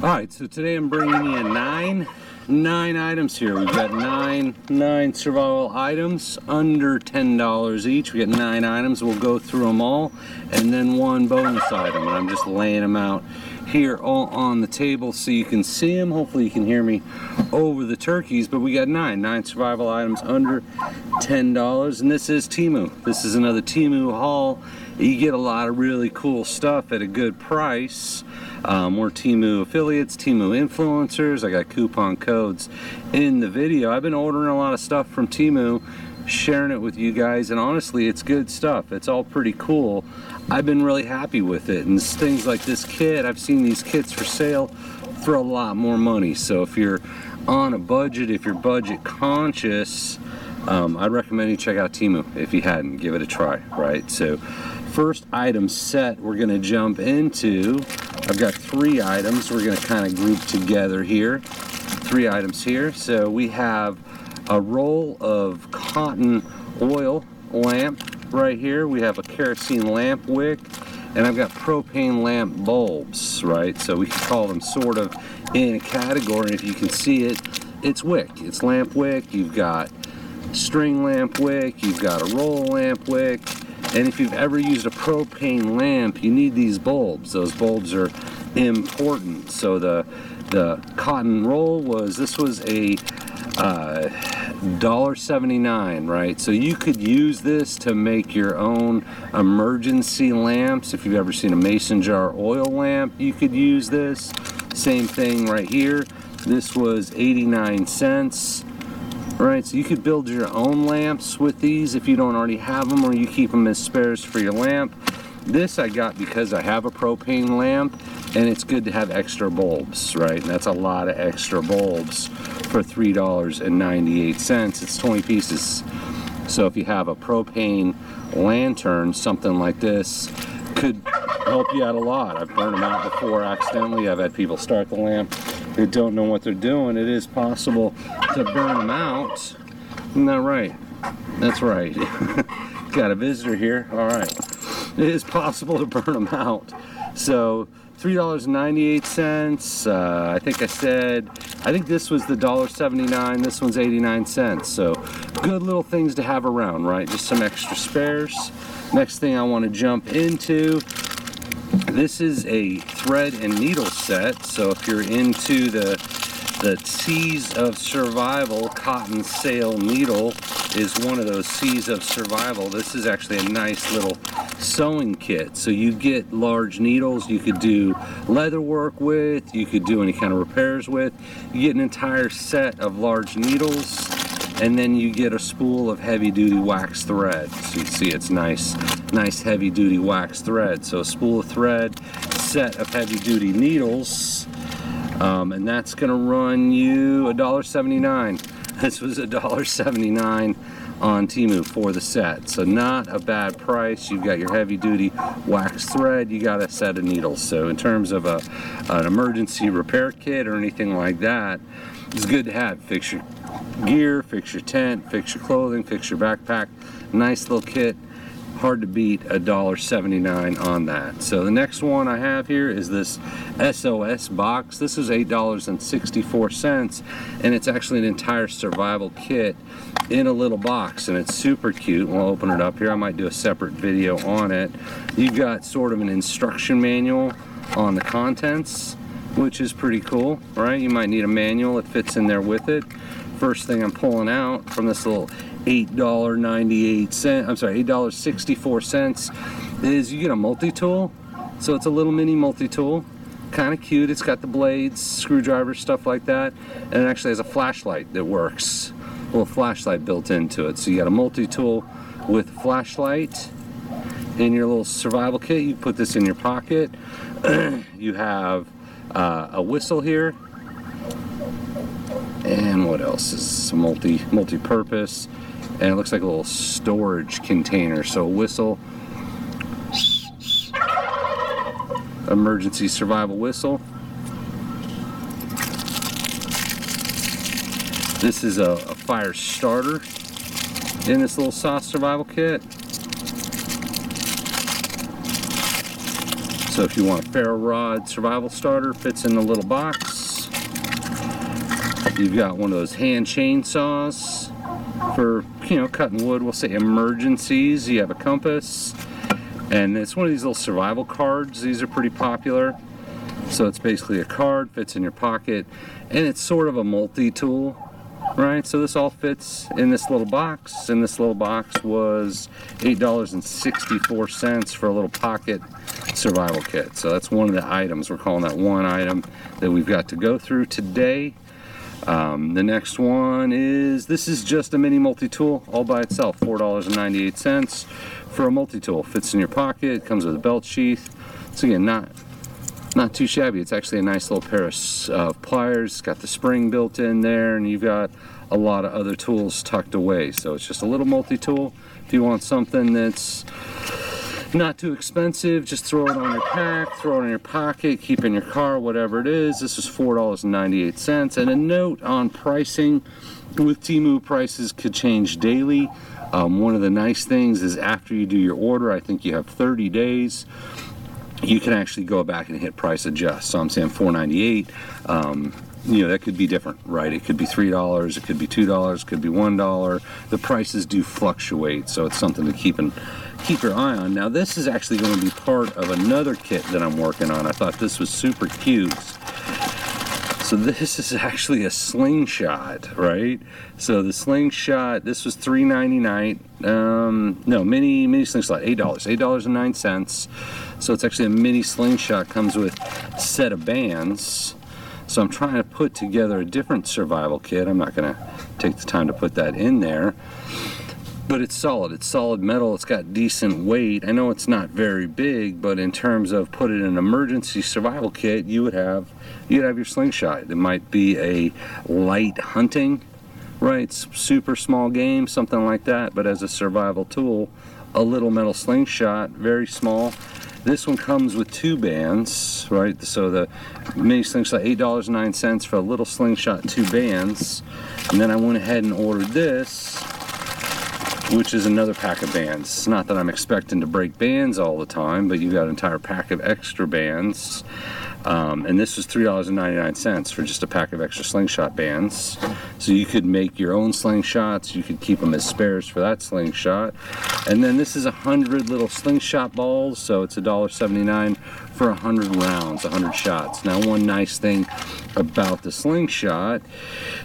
Alright, so today I'm bringing you nine items here. We've got nine survival items under $10 each. We got 9 items. We'll go through them all, and then one bonus item. And I'm just laying them out here all on the table so you can see them. Hopefully you can hear me over the turkeys, but we got nine survival items under $10, and this is Temu. This is another Temu haul. You get a lot of really cool stuff at a good price. We're Temu affiliates, Temu influencers. I got coupon codes in the video. I've been ordering a lot of stuff from Temu, sharing it with you guys, and honestly, it's good stuff. It's all pretty cool. I've been really happy with it, and things like this kit, I've seen these kits for sale for a lot more money. So if you're on a budget, if you're budget conscious, I'd recommend you check out Temu if you hadn't. Give it a try, right? So first item set we're going to jump into, I've got 3 items we're going to kind of group together here. 3 items here. So we have a roll of cotton oil lamp right here. We have a kerosene lamp wick, and I've got propane lamp bulbs, right? So we can call them sort of in a category. If you can see it, it's wick. It's lamp wick. You've got string lamp wick. You've got a roll lamp wick. And if you've ever used a propane lamp, you need these bulbs. Those bulbs are important. So the cotton roll was a $1.79, right? So you could use this to make your own emergency lamps. If you've ever seen a mason jar oil lamp, you could use this. Same thing right here. This was 89 cents. Right, so you could build your own lamps with these if you don't already have them, or you keep them as spares for your lamp. This I got because I have a propane lamp, and it's good to have extra bulbs, right? And that's a lot of extra bulbs for $3.98. It's 20 pieces. So if you have a propane lantern, something like this could help you out a lot. I've burned them out before accidentally. I've had people start the lamp who don't know what they're doing. It is possible to burn them out. Isn't that right? That's right. Got a visitor here. All right. It is possible to burn them out. So $3.98. I think this was the $1.79. This one's 89 cents. So good little things to have around, right? Just some extra spares. Next thing I want to jump into, this is a thread and needle set. So if you're into the Seas of Survival, cotton sail needle is one of those Seas of Survival. This is actually a nice little sewing kit. So you get large needles you could do leather work with, you could do any kind of repairs with. You get an entire set of large needles, and then you get a spool of heavy-duty wax thread. So you see it's nice heavy-duty wax thread. So a spool of thread, set of heavy-duty needles, and that's gonna run you $1.79. This was $1.79 on Temu for the set. So not a bad price. You've got your heavy-duty wax thread, you got a set of needles. So in terms of an emergency repair kit or anything like that, it's good to have. Fix your gear, fix your tent, fix your clothing, fix your backpack. Nice little kit. Hard to beat $1.79 on that. So the next one I have here is this SOS box. This is $8.64, and it's actually an entire survival kit in a little box, and it's super cute. We'll open it up here. I might do a separate video on it. You've got sort of an instruction manual on the contents, which is pretty cool, right? You might need a manual. It fits in there with it. First thing I'm pulling out from this little $8.64 is you get a multi-tool. So it's a little mini multi-tool, kind of cute. It's got the blades, screwdrivers, stuff like that, and it actually has a flashlight that works. A little flashlight built into it. So you got a multi-tool with flashlight in your little survival kit. You put this in your pocket. You have a whistle here. And what else is multi-purpose, and it looks like a little storage container. So a whistle, emergency survival whistle. This is a fire starter in this little soft survival kit. So if you want a ferro rod survival starter, fits in the little box. You've got one of those hand chainsaws for, you know, cutting wood, we'll say emergencies. You have a compass, and it's one of these little survival cards. These are pretty popular. So it's basically a card, fits in your pocket, and it's sort of a multi-tool, right? So this all fits in this little box, and this little box was $8.64 for a little pocket survival kit. So that's one of the items. We're calling that one item that we've got to go through today. The next one is, this is just a mini multi-tool all by itself, $4.98 for a multi-tool. Fits in your pocket, comes with a belt sheath. So again, not too shabby. It's actually a nice little pair of pliers. It's got the spring built in there, and you've got a lot of other tools tucked away. So it's just a little multi-tool. If you want something that's not too expensive, just throw it on your pack, throw it in your pocket, keep it in your car, whatever it is. This is $4.98. And a note on pricing, with Temu, prices could change daily. One of the nice things is after you do your order, I think you have 30 days, you can actually go back and hit price adjust. So I'm saying $4.98. You know, that could be different, right? It could be $3, it could be $2, it could be $1. The prices do fluctuate, so it's something to keep your eye on. Now this is actually going to be part of another kit that I'm working on. I thought this was super cute. So this is actually a slingshot, right? So the slingshot, this was $3.99. No, mini slingshot, $8.09. So it's actually a mini slingshot, comes with a set of bands. So I'm trying to put together a different survival kit. I'm not going to take the time to put that in there. But it's solid metal, it's got decent weight. I know it's not very big, but in terms of put it in an emergency survival kit, you'd have your slingshot. It might be a light hunting, right? Super small game, something like that, but as a survival tool, a little metal slingshot, very small. This one comes with two bands, right? So the mini slingshot, $8.09 for a little slingshot, two bands. And then I went ahead and ordered this, which is another pack of bands. It's not that I'm expecting to break bands all the time, but you got an entire pack of extra bands. And this was $3.99 for just a pack of extra slingshot bands. So you could make your own slingshots, you could keep them as spares for that slingshot. And then this is 100 little slingshot balls, so it's $1.79 for 100 rounds, 100 shots. Now one nice thing about the slingshot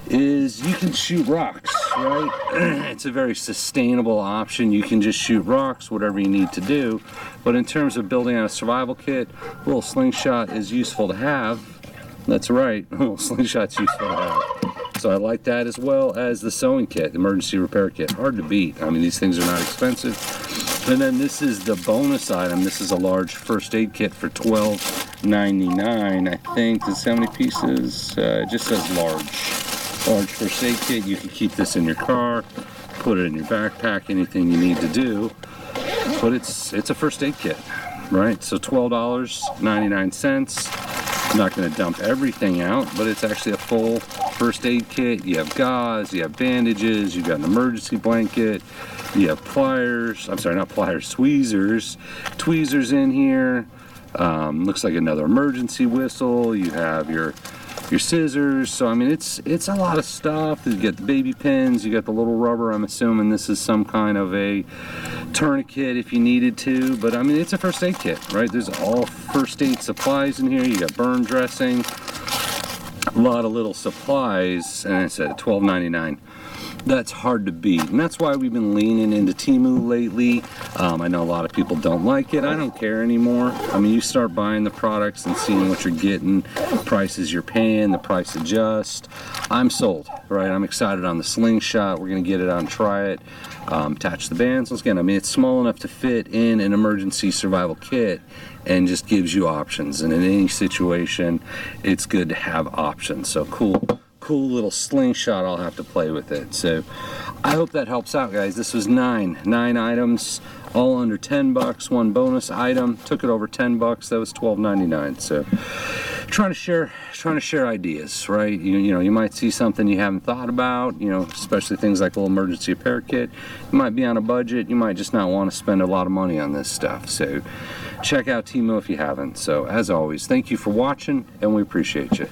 is you can shoot rocks, right? It's a very sustainable option. You can just shoot rocks, whatever you need to do. But in terms of building out a survival kit, a little slingshot is useful to have. That's right, a little slingshot's useful to have. So I like that, as well as the sewing kit, emergency repair kit. Hard to beat. I mean, these things are not expensive. And then this is the bonus item. This is a large first aid kit for $12.99. I think. Does how many pieces? It just says large. Large first aid kit. You can keep this in your car, put it in your backpack, anything you need to do. But it's a first aid kit, right? So $12.99. I'm not going to dump everything out, but it's actually a full first aid kit. You have gauze, you have bandages, you've got an emergency blanket, you have pliers, I'm sorry, not pliers, tweezers in here. Looks like another emergency whistle. You have your scissors. So I mean, it's a lot of stuff. You get the baby pins, you got the little rubber. I'm assuming this is some kind of a tourniquet if you needed to, but I mean, it's a first aid kit, right? There's all first aid supplies in here. You got burn dressing, a lot of little supplies, and it's at $12.99. That's hard to beat, and that's why we've been leaning into Temu lately. I know a lot of people don't like it. I don't care anymore. I mean, you start buying the products and seeing what you're getting, prices you're paying, the price adjust. I'm sold, right? I'm excited on the slingshot. We're gonna get it on, try it, attach the bands. Once again, I mean, it's small enough to fit in an emergency survival kit and just gives you options. And in any situation, it's good to have options. So cool little slingshot. I'll have to play with it. So I hope that helps out, guys. This was nine items, all under 10 bucks. One bonus item took it over 10 bucks. That was $12.99. So trying to share ideas, right? You know, you might see something you haven't thought about, you know, especially things like a little emergency repair kit. You might be on a budget, you might just not want to spend a lot of money on this stuff. So check out Temu if you haven't. So as always, thank you for watching, and we appreciate you.